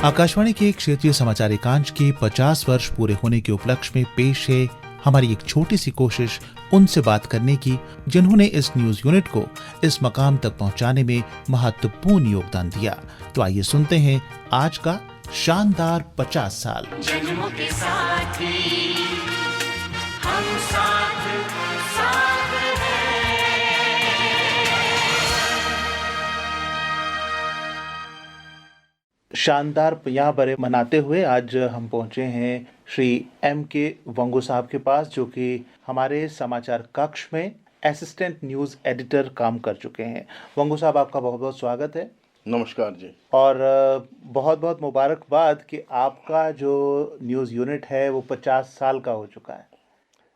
आकाशवाणी के क्षेत्रीय समाचार एकांश के 50 वर्ष पूरे होने के उपलक्ष्य में पेश है हमारी एक छोटी सी कोशिश उनसे बात करने की जिन्होंने इस न्यूज यूनिट को इस मकाम तक पहुंचाने में महत्वपूर्ण योगदान दिया। तो आइए सुनते हैं आज का शानदार 50 साल। जन्मों के साथ ही हम साथ साथ हैं। शानदार 50 बरे मनाते हुए आज हम पहुंचे हैं श्री M.K. वंगू साहब के पास, जो कि हमारे समाचार कक्ष में असिस्टेंट न्यूज़ एडिटर काम कर चुके हैं। वंगू साहब, आपका बहुत बहुत स्वागत है। नमस्कार जी। और बहुत बहुत मुबारकबाद कि आपका जो न्यूज़ यूनिट है वो 50 साल का हो चुका है।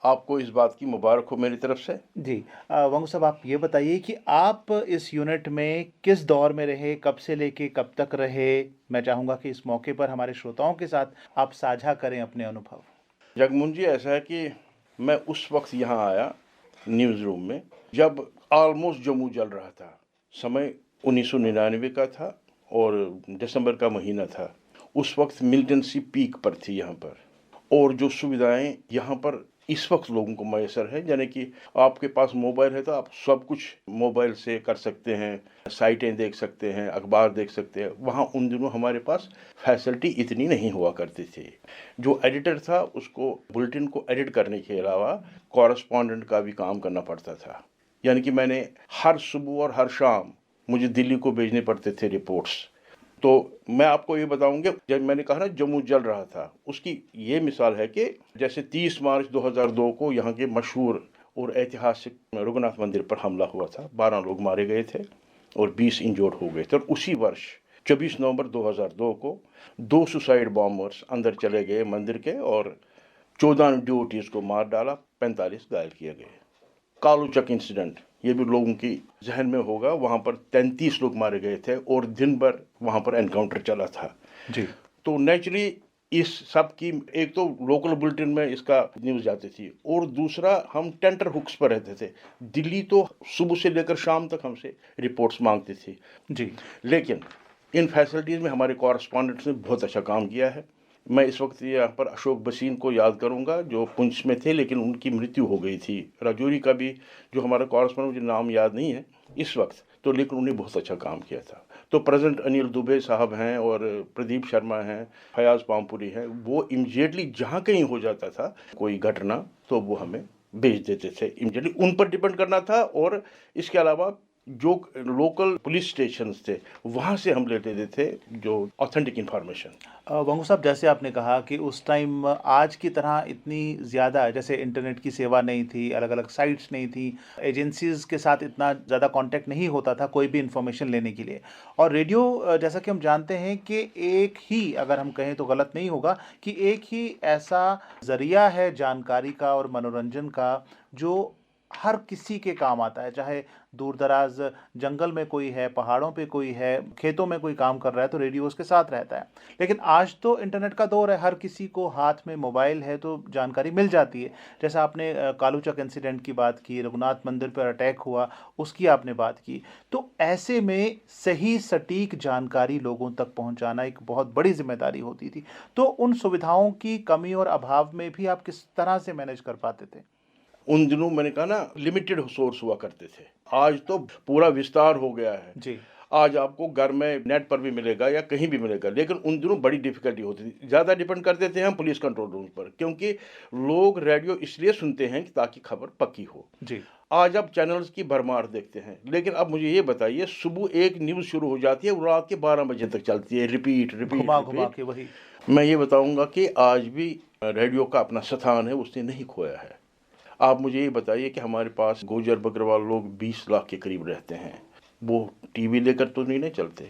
आपको इस बात की मुबारक हो मेरी तरफ से। जी वंगू साहब, आप ये बताइए कि आप इस यूनिट में किस दौर में रहे, कब से लेके कब तक रहे। मैं चाहूँगा कि इस मौके पर हमारे श्रोताओं के साथ आप साझा करें अपने अनुभव। जगमोहन जी, ऐसा है कि मैं उस वक्त यहाँ आया न्यूज़ रूम में जब ऑलमोस्ट जम्मू जल रहा था। समय 1999 का था और दिसंबर का महीना था। उस वक्त मिलिटेंसी पीक पर थी यहाँ पर, और जो सुविधाएं यहाँ पर इस वक्त लोगों को मैसर है, यानी कि आपके पास मोबाइल है तो आप सब कुछ मोबाइल से कर सकते हैं, साइटें देख सकते हैं, अखबार देख सकते हैं। वहाँ उन दिनों हमारे पास फैसिलिटी इतनी नहीं हुआ करती थी। जो एडिटर था उसको बुलेटिन को एडिट करने के अलावा कॉरेस्पॉन्डेंट का भी काम करना पड़ता था। यानी कि मैंने हर सुबह और हर शाम मुझे दिल्ली को भेजने पड़ते थे रिपोर्ट्स। तो मैं आपको ये बताऊंगा, जब मैंने कहा ना जम्मू जल रहा था, उसकी ये मिसाल है कि जैसे 30 मार्च 2002 को यहाँ के मशहूर और ऐतिहासिक रघुनाथ मंदिर पर हमला हुआ था। 12 लोग मारे गए थे और 20 इंजर्ड हो गए थे। और उसी वर्ष 24 नवंबर 2002 को 2 सुसाइड बॉम्बर्स अंदर चले गए मंदिर के और 14 ड्यूटीज को मार डाला, 45 घायल किए गए। कालू चक इंसिडेंट, ये भी लोगों की जहन में होगा। वहाँ पर 33 लोग मारे गए थे और दिन भर वहाँ पर एनकाउंटर चला था जी। तो नेचुरली इस सब की एक तो लोकल बुलेटिन में इसका न्यूज़ जाती थी, और दूसरा हम टेंटर हुक्स पर रहते थे। दिल्ली तो सुबह से लेकर शाम तक हमसे रिपोर्ट्स मांगती थी जी। लेकिन इन फैसिलिटीज़ में हमारे कॉरेस्पॉन्डेंट्स ने बहुत अच्छा काम किया है। मैं इस वक्त यहाँ पर अशोक बसीन को याद करूँगा, जो पुंछ में थे लेकिन उनकी मृत्यु हो गई थी। राजौरी का भी जो हमारा कॉरेस्पॉन्डेंट, मुझे नाम याद नहीं है इस वक्त, तो लेकिन उन्हें बहुत अच्छा काम किया था। तो प्रेसिडेंट अनिल दुबे साहब हैं और प्रदीप शर्मा हैं, फयाज पामपुरी हैं। वो इमीडिएटली जहाँ कहीं हो जाता था कोई घटना तो वो हमें भेज देते थे। इमीडिएटली उन पर डिपेंड करना था। और इसके अलावा जो लोकल पुलिस स्टेशंस थे वहाँ से हम लेते थे जो ऑथेंटिक इन्फॉर्मेशन। वंगू साहब, जैसे आपने कहा कि उस टाइम आज की तरह इतनी ज़्यादा जैसे इंटरनेट की सेवा नहीं थी, अलग अलग साइट्स नहीं थी, एजेंसीज़ के साथ इतना ज़्यादा कांटेक्ट नहीं होता था कोई भी इंफॉर्मेशन लेने के लिए। और रेडियो, जैसा कि हम जानते हैं कि एक ही, अगर हम कहें तो गलत नहीं होगा, कि एक ही ऐसा ज़रिया है जानकारी का और मनोरंजन का जो हर किसी के काम आता है। चाहे दूर दराज जंगल में कोई है, पहाड़ों पे कोई है, खेतों में कोई काम कर रहा है तो रेडियो उसके साथ रहता है। लेकिन आज तो इंटरनेट का दौर है, हर किसी को हाथ में मोबाइल है तो जानकारी मिल जाती है। जैसा आपने कालू चक इंसिडेंट की बात की, रघुनाथ मंदिर पर अटैक हुआ उसकी आपने बात की। तो ऐसे में सही सटीक जानकारी लोगों तक पहुंचाना एक बहुत बड़ी जिम्मेदारी होती थी। तो उन सुविधाओं की कमी और अभाव में भी आप किस तरह से मैनेज कर पाते थे? उन दिनों मैंने कहा ना लिमिटेड सोर्स हुआ करते थे। आज तो पूरा विस्तार हो गया है जी। आज आपको घर में नेट पर भी मिलेगा या कहीं भी मिलेगा। लेकिन उन दिनों बड़ी डिफिकल्टी होती थी। ज़्यादा डिपेंड करते थे हम पुलिस कंट्रोल रूम पर, क्योंकि लोग रेडियो इसलिए सुनते हैं कि ताकि खबर पक्की हो। जी। आज आप चैनल्स की भरमार देखते हैं, लेकिन अब मुझे ये बताइए, सुबह एक न्यूज़ शुरू हो जाती है, वो रात के 12 बजे तक चलती है, रिपीट रिपीट घुमा रिपीट। के वही। मैं ये बताऊंगा कि आज भी रेडियो का अपना स्थान है, उसने नहीं खोया है। आप मुझे ये बताइए कि हमारे पास गुजर बकरवाल लोग 20 लाख के करीब रहते हैं। वो टीवी लेकर तो नहीं चलते,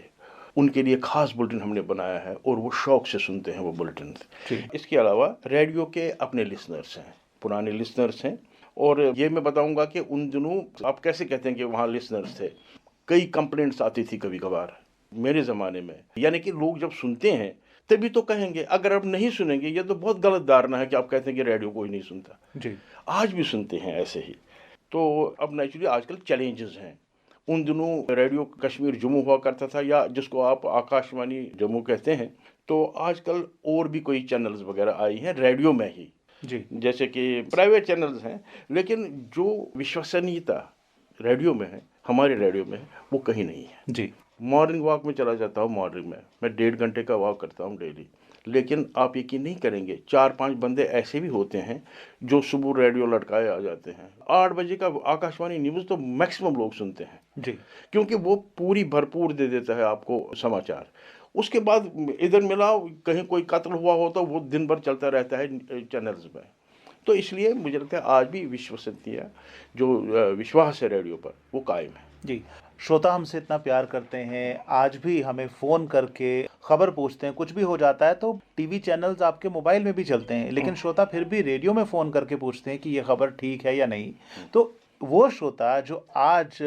उनके लिए खास बुलेटिन हमने बनाया है और वो शौक से सुनते हैं वो बुलेटिन। इसके अलावा रेडियो के अपने लिसनर्स हैं, पुराने लिसनर्स हैं। और ये मैं बताऊंगा कि उन दिनों आप कैसे कहते हैं कि वहाँ लिसनर्स थे, कई कंप्लेंट्स आती थी कभी कभार मेरे ज़माने में। यानी कि लोग जब सुनते हैं तभी तो कहेंगे, अगर आप नहीं सुनेंगे ये तो बहुत गलत धारणा है कि आप कहते हैं कि रेडियो कोई नहीं सुनता। जी। आज भी सुनते हैं ऐसे ही। तो अब नेचुरली आजकल चैलेंजेस हैं, उन दिनों रेडियो कश्मीर जम्मू हुआ करता था, या जिसको आप आकाशवाणी जम्मू कहते हैं। तो आजकल और भी कोई चैनल्स वगैरह आई हैं रेडियो में ही, जी, जैसे कि प्राइवेट चैनल्स हैं, लेकिन जो विश्वसनीयता रेडियो में है, हमारे रेडियो में है, वो कहीं नहीं है। जी, मॉर्निंग वॉक में चला जाता हूँ, मॉर्निंग में मैं 1.5 घंटे का वॉक करता हूँ डेली, लेकिन आप यकीन नहीं करेंगे 4-5 बंदे ऐसे भी होते हैं जो सुबह रेडियो लटकाए आ जाते हैं। 8 बजे का आकाशवाणी न्यूज़ तो मैक्सिमम लोग सुनते हैं, जी, क्योंकि वो पूरी भरपूर दे देता है आपको समाचार। उसके बाद इधर मिलाओ, कहीं कोई कत्ल हुआ हो तो वो दिन भर चलता रहता है चैनल्स में। तो इसलिए मुझे लगता है आज भी विश्वसनीयता जो विश्वास है रेडियो पर, वो कायम है। जी। श्रोता हमसे इतना प्यार करते हैं, आज भी हमें फ़ोन करके खबर पूछते हैं, कुछ भी हो जाता है तो टीवी चैनल्स आपके मोबाइल में भी चलते हैं, लेकिन श्रोता फिर भी रेडियो में फ़ोन करके पूछते हैं कि ये खबर ठीक है या नहीं। तो वो श्रोता जो आज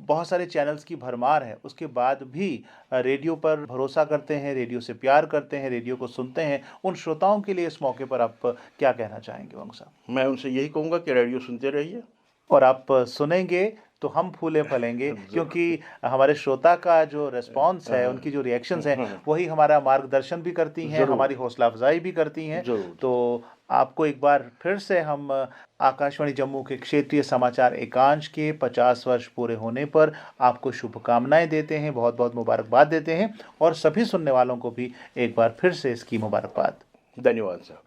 बहुत सारे चैनल्स की भरमार है, उसके बाद भी रेडियो पर भरोसा करते हैं, रेडियो से प्यार करते हैं, रेडियो को सुनते हैं, उन श्रोताओं के लिए इस मौके पर आप क्या कहना चाहेंगे वंग साहब? मैं उनसे यही कहूँगा कि रेडियो सुनते रहिए। और आप सुनेंगे तो हम फूले-फलेंगे, क्योंकि हमारे श्रोता का जो रिस्पॉन्स है, उनकी जो रिएक्शंस हैं, वही हमारा मार्गदर्शन भी करती हैं, ज़रूर। हमारी हौसला अफ़ज़ाई भी करती हैं। ज़रूर। तो आपको एक बार फिर से हम आकाशवाणी जम्मू के क्षेत्रीय समाचार एकांश के 50 वर्ष पूरे होने पर आपको शुभकामनाएँ देते हैं, बहुत-बहुत मुबारकबाद देते हैं और सभी सुनने वालों को भी एक बार फिर से इसकी मुबारकबाद। धन्यवाद साहब।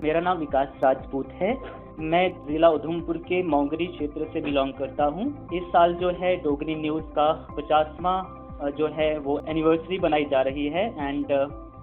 मेरा नाम विकास राजपूत है। मैं जिला उधमपुर के मोंगरी क्षेत्र से बिलोंग करता हूँ। इस साल जो है डोगरी न्यूज़ का 50वां जो है वो एनिवर्सरी बनाई जा रही है एंड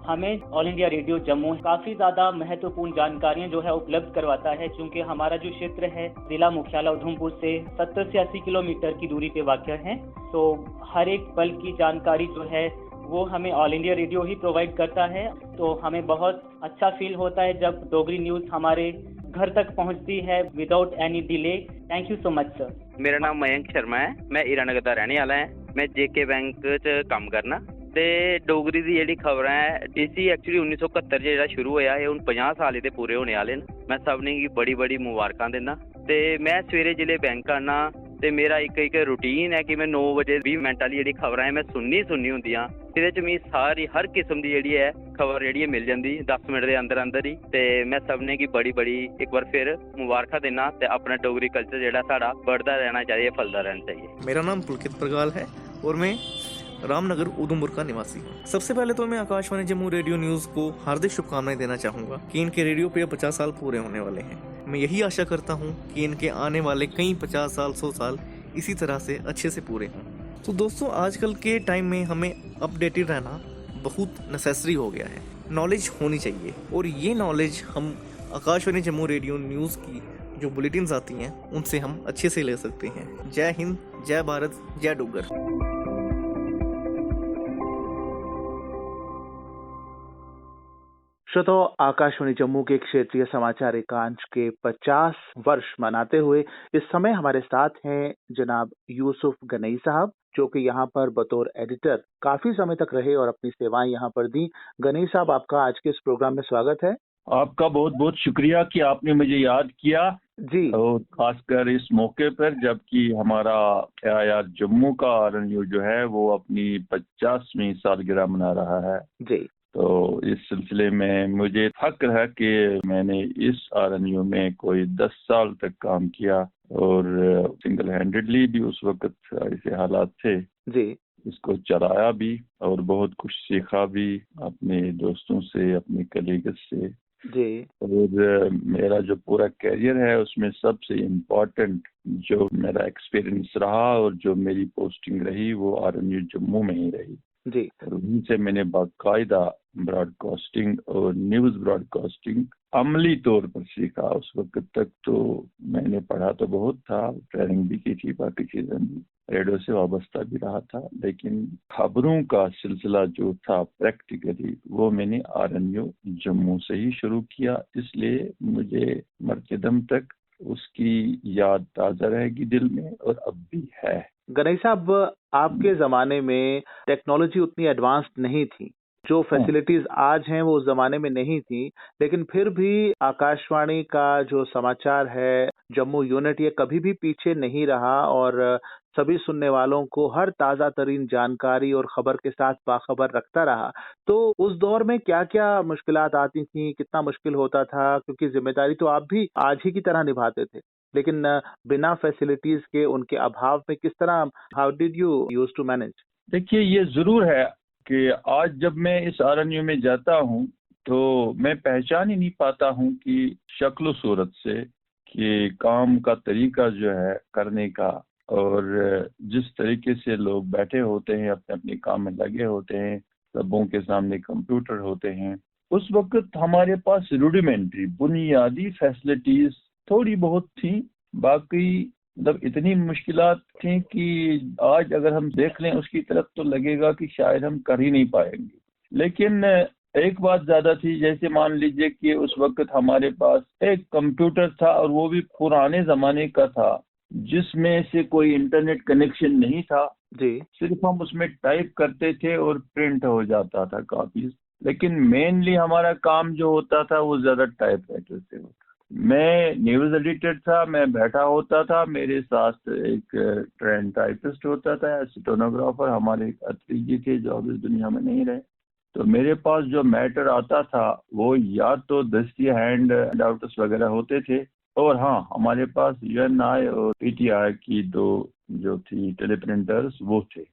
हमें ऑल इंडिया रेडियो जम्मू काफ़ी ज़्यादा महत्वपूर्ण जानकारियाँ जो है उपलब्ध करवाता है, क्योंकि हमारा जो क्षेत्र है जिला मुख्यालय उधमपुर से 70 से 80 किलोमीटर की दूरी पे वाक़या है। तो हर एक पल की जानकारी जो है वो हमें ऑल इंडिया रेडियो ही प्रोवाइड करता है। तो हमें बहुत अच्छा फील होता है जब डोगरी न्यूज़ हमारे घर तक पहुंचती है without any delay. Thank you so much sir. मेरा नाम मयंक शर्मा है, मैं हीरानगर दा रहने वाला है। मैं जेके बैंक च कम करना ते डोगरी दी जेह्ड़ी खबरां है इसी एक्चुअली 1971 जेह्ड़ा शुरू होया है, हुण 50 साल इहदे पूरे होने आह्ले न। मैं सबने गी बड़ी बड़ी मुबारकां दिन्ना ते मैं सवेरे जिहले बैंक आना ते मेरा एक रूटीन है कि मैं 9 बजे 20 मिनट आह्ली जेह्ड़ी खबरां है मैं सुननी होंदियां। ਇਹਦੇ ਚ मी सारी हर किस्म की ਜਿਹੜੀ है खबर ਜਿਹੜੀ ਮਿਲ ਜਾਂਦੀ 10 ਮਿੰਟ ਦੇ ਅੰਦਰ ਅੰਦਰ ਹੀ। ਤੇ मैं सबने की बड़ी बड़ी एक बार फिर मुबारक देना ते अपना डोगरी कल्चर ਜਿਹੜਾ ਸਾਡਾ बढ़ता रहना चाहिए, फलता रहना चाहिए। मेरा नाम पुलकित प्रगाल है और मैं रामनगर उधमपुर का निवासी हूँ। सबसे पहले तो मैं आकाशवाणी जम्मू रेडियो न्यूज़ को हार्दिक शुभकामनाएं देना चाहूँगा कि इनके रेडियो पे 50 साल पूरे होने वाले हैं। मैं यही आशा करता हूँ कि इनके आने वाले कई 50 साल 100 साल इसी तरह से अच्छे से पूरे हों। तो दोस्तों आजकल के टाइम में हमें अपडेटेड रहना बहुत नेसेसरी हो गया है। नॉलेज होनी चाहिए और ये नॉलेज हम आकाशवाणी जम्मू रेडियो न्यूज़ की जो बुलेटिन्स आती हैं उनसे हम अच्छे से ले सकते हैं। जय हिंद, जय भारत, जय डोगर। श्रोताओ, आकाशवाणी जम्मू के क्षेत्रीय समाचार एकांश के 50 वर्ष मनाते हुए इस समय हमारे साथ हैं जनाब यूसुफ गनई साहब, जो कि यहाँ पर बतौर एडिटर काफी समय तक रहे और अपनी सेवाएं यहाँ पर दी। गनई साहब, आपका आज के इस प्रोग्राम में स्वागत है। आपका बहुत बहुत शुक्रिया कि आपने मुझे याद किया जी, और खासकर इस मौके पर जबकि हमारा यार जम्मू का RNU जो है वो अपनी 50वीं सालगिरह मना रहा है। जी, तो इस सिलसिले में मुझे फक्र है कि मैंने इस RNU में कोई 10 साल तक काम किया और सिंगल हैंडेडली भी उस वक्त ऐसे हालात थे जी, इसको चलाया भी और बहुत कुछ सीखा भी अपने दोस्तों से, अपने कलीग्स से। जी, और मेरा जो पूरा कैरियर है उसमें सबसे इम्पोर्टेंट जो मेरा एक्सपीरियंस रहा और जो मेरी पोस्टिंग रही वो RNU जम्मू में ही रही। जी, और वहीं से मैंने बाकायदा ब्रॉडकास्टिंग और न्यूज़ ब्रॉडकास्टिंग अमली तौर पर सीखा। उस वक्त तक तो मैंने पढ़ा तो बहुत था, ट्रेनिंग भी की थी, बाकी चीज़ें भी, रेडियो से वाबस्ता भी रहा था, लेकिन खबरों का सिलसिला जो था प्रैक्टिकली वो मैंने RNU जम्मू से ही शुरू किया। इसलिए मुझे मरते दम तक उसकी याद ताज़ा रहेगी दिल में और अब भी है। गनई साहब, आपके जमाने में टेक्नोलॉजी उतनी एडवांस्ड नहीं थी। जो फैसिलिटीज आज हैं वो उस जमाने में नहीं थी, लेकिन फिर भी आकाशवाणी का जो समाचार है, जम्मू यूनिट, ये कभी भी पीछे नहीं रहा और सभी सुनने वालों को हर ताजा तरीन जानकारी और खबर के साथ बाखबर रखता रहा। तो उस दौर में क्या-क्या मुश्किलात आती थी, कितना मुश्किल होता था? क्योंकि जिम्मेदारी तो आप भी आज ही की तरह निभाते थे, लेकिन बिना फैसिलिटीज के, उनके अभाव में किस तरह, how did you used to manage? देखिए, ये जरूर है कि आज जब मैं इस आरएनयू में जाता हूँ तो मैं पहचान ही नहीं पाता हूँ कि शक्ल सूरत से कि काम का तरीका जो है करने का, और जिस तरीके से लोग बैठे होते हैं, अपने अपने काम में लगे होते हैं, सबों के सामने कंप्यूटर होते हैं, उस वक्त हमारे पास रूडिमेंट्री बुनियादी फैसिलिटीज थोड़ी बहुत थी। बाकी मतलब इतनी मुश्किलात थी कि आज अगर हम देख लें उसकी तरफ तो लगेगा कि शायद हम कर ही नहीं पाएंगे। लेकिन एक बात ज्यादा थी, जैसे मान लीजिए कि उस वक्त हमारे पास एक कंप्यूटर था और वो भी पुराने जमाने का था, जिसमें से कोई इंटरनेट कनेक्शन नहीं था जी। सिर्फ हम उसमें टाइप करते थे और प्रिंट हो जाता था कॉपीज। लेकिन मेनली हमारा काम जो होता था वो ज्यादा टाइप राइटर से होता। मैं न्यूज एडिटर था, मैं बैठा होता था, मेरे साथ एक ट्रेन टाइपिस्ट होता था, स्टेनोग्राफर, हमारे एक अत्री जी थे जो अब इस दुनिया में नहीं रहे। तो मेरे पास जो मैटर आता था वो या तो दस्ती हैंड आउट्स वगैरह होते थे, और हाँ, हमारे पास यूएनआई और पीटीआई की दो जो थी टेलीप्रिंटर्स वो थे।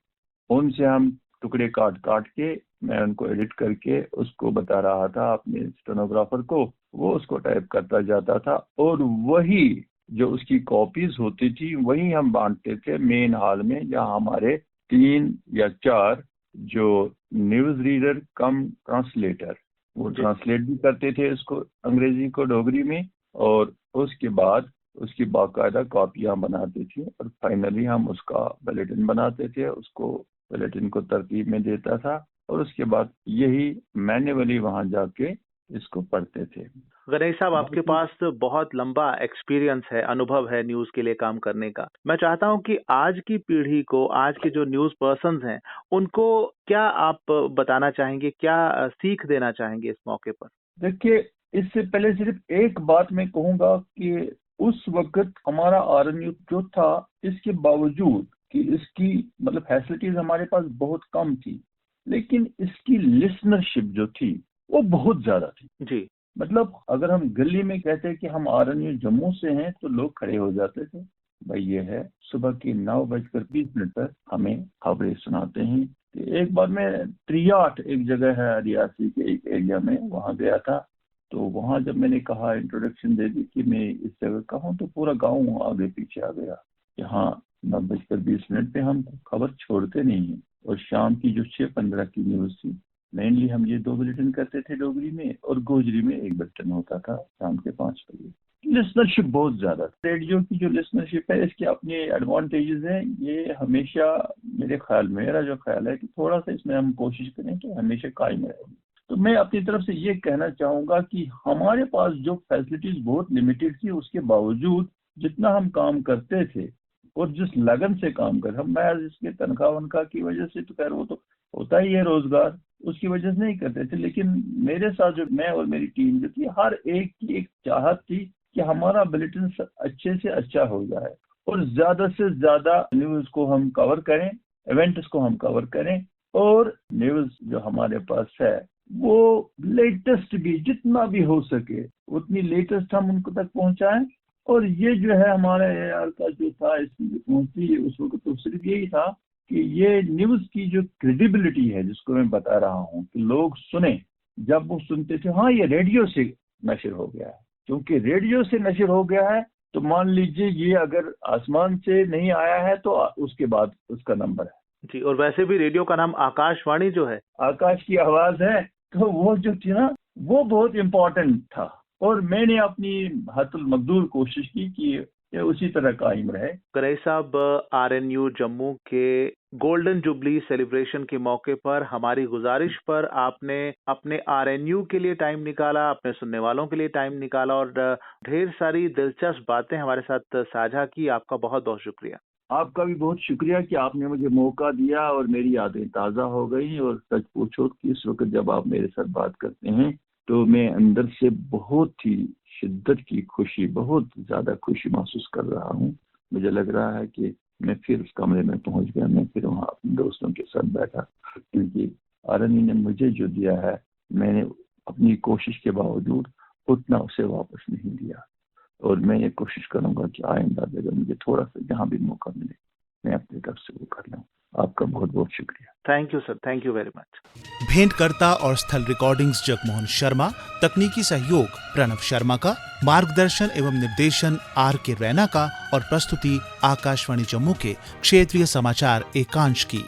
उनसे हम टुकड़े काट काट के मैं उनको एडिट करके उसको बता रहा था अपने स्टेनोग्राफर को, वो उसको टाइप करता जाता था, और वही जो उसकी कॉपीज होती थी वही हम बांटते थे मेन हॉल में, जहाँ हमारे 3 या 4 जो न्यूज रीडर कम ट्रांसलेटर वो ट्रांसलेट भी करते थे इसको अंग्रेजी को डोगरी में, और उसके बाद उसकी बाकायदा कॉपियां बनाते थे, और फाइनली हम उसका बुलेटिन बनाते थे, उसको बुलेटिन को तरतीब में देता था, और उसके बाद यही मैन्युअली वहां जाके इसको पढ़ते थे। गणेश साहब, आपके पास तो बहुत लंबा एक्सपीरियंस है, अनुभव है न्यूज के लिए काम करने का। मैं चाहता हूं कि आज की पीढ़ी को, आज के जो न्यूज पर्सन्स हैं, उनको क्या आप बताना चाहेंगे, क्या सीख देना चाहेंगे इस मौके पर? देखिए, इससे पहले सिर्फ एक बात मैं कहूंगा कि उस वक्त हमारा आरएनयू जो था, इसके बावजूद कि इसकी मतलब फैसिलिटीज हमारे पास बहुत कम थी, लेकिन इसकी लिसनरशिप जो थी वो बहुत ज्यादा थी जी। मतलब अगर हम गली में कहते हैं कि हम आरएनयू जम्मू से हैं तो लोग खड़े हो जाते थे, भाई ये है सुबह के 9:20 पर हमें खबरें सुनाते हैं। एक बार मैं त्रियाट एक जगह है रियासी के एक एरिया में, वहाँ गया था। तो वहाँ जब मैंने कहा, इंट्रोडक्शन दे दी कि मैं इस जगह का हूँ, तो पूरा गाँव आगे पीछे आ गया। यहाँ 9:20 पे हम खबर छोड़ते नहीं हैं, और शाम की जो 6:15 की न्यूज़ थी, मेनली हम ये 2 बुलेटिन करते थे डोगरी में, और गोजरी में 1 बुलेटिन होता था शाम के 5 बजे। लिसनरशिप बहुत ज्यादा। रेडियो की जो लिसनरशिप है इसके अपने एडवांटेजेस हैं, ये हमेशा मेरा जो ख्याल है कि थोड़ा सा इसमें हम कोशिश करें कि हमेशा कायम रहेगी। तो मैं अपनी तरफ से ये कहना चाहूंगा कि हमारे पास जो फैसिलिटीज बहुत लिमिटेड थी, उसके बावजूद जितना हम काम करते थे और जिस लगन से काम कर, हम मैं इसके तनख्वाह वनख्वाह की वजह से तो खैर वो तो होता ही है रोजगार, उसकी वजह से नहीं करते थे, लेकिन मेरे साथ जो मैं और मेरी टीम जो थी, हर एक की एक चाहत थी कि हमारा बुलेटिन अच्छे से अच्छा हो जाए और ज्यादा से ज्यादा न्यूज को हम कवर करें, इवेंट्स को हम कवर करें, और न्यूज जो हमारे पास है वो लेटेस्ट भी जितना भी हो सके उतनी लेटेस्ट हम उनको तक पहुंचाएं। और ये जो है हमारा AIR का जो था, इसकी पहुंची उस वक्त तो सिर्फ यही था कि ये न्यूज की जो क्रेडिबिलिटी है, जिसको मैं बता रहा हूँ कि लोग सुने, जब वो सुनते थे हाँ ये रेडियो से नशर हो गया है, क्योंकि रेडियो से नशर हो गया है तो मान लीजिए ये अगर आसमान से नहीं आया है तो उसके बाद उसका नंबर है जी। और वैसे भी रेडियो का नाम आकाशवाणी जो है, आकाश की आवाज है, तो वो जो थी ना वो बहुत इम्पोर्टेंट था, और मैंने अपनी हतुल मकदूर कोशिश की कि ये उसी तरह कायम रहे। गणेश साहब, RNU जम्मू के गोल्डन जुबली सेलिब्रेशन के मौके पर हमारी गुजारिश पर आपने अपने RNU के लिए टाइम निकाला, अपने सुनने वालों के लिए टाइम निकाला और ढेर सारी दिलचस्प बातें हमारे साथ साझा की। आपका बहुत बहुत शुक्रिया। आपका भी बहुत शुक्रिया कि आपने मुझे मौका दिया और मेरी यादें ताज़ा हो गई। और सच पूछो कि इस वक्त जब आप मेरे साथ बात करते हैं तो मैं अंदर से बहुत ही शिद्दत की खुशी, बहुत ज़्यादा खुशी महसूस कर रहा हूँ। मुझे लग रहा है कि मैं फिर उस कमरे में पहुँच गया, मैं फिर वहाँ अपने दोस्तों के साथ बैठा, क्योंकि आरनी ने मुझे जो दिया है मैंने अपनी कोशिश के बावजूद उतना उसे वापस नहीं दिया। और मैं ये कोशिश करूंगा कि आइंदा अगर मुझे थोड़ा सा जहाँ भी मौका मिले मैं अपनी तरफ से वो कर लूँ। आपका बहुत बहुत शुक्रिया। Thank you sir, thank you very much. भेंटकर्ता और स्थल रिकॉर्डिंग्स जगमोहन शर्मा, तकनीकी सहयोग प्रणव शर्मा का, मार्गदर्शन एवं निर्देशन RK रैना का और प्रस्तुति आकाशवाणी जम्मू के क्षेत्रीय समाचार एकांश की।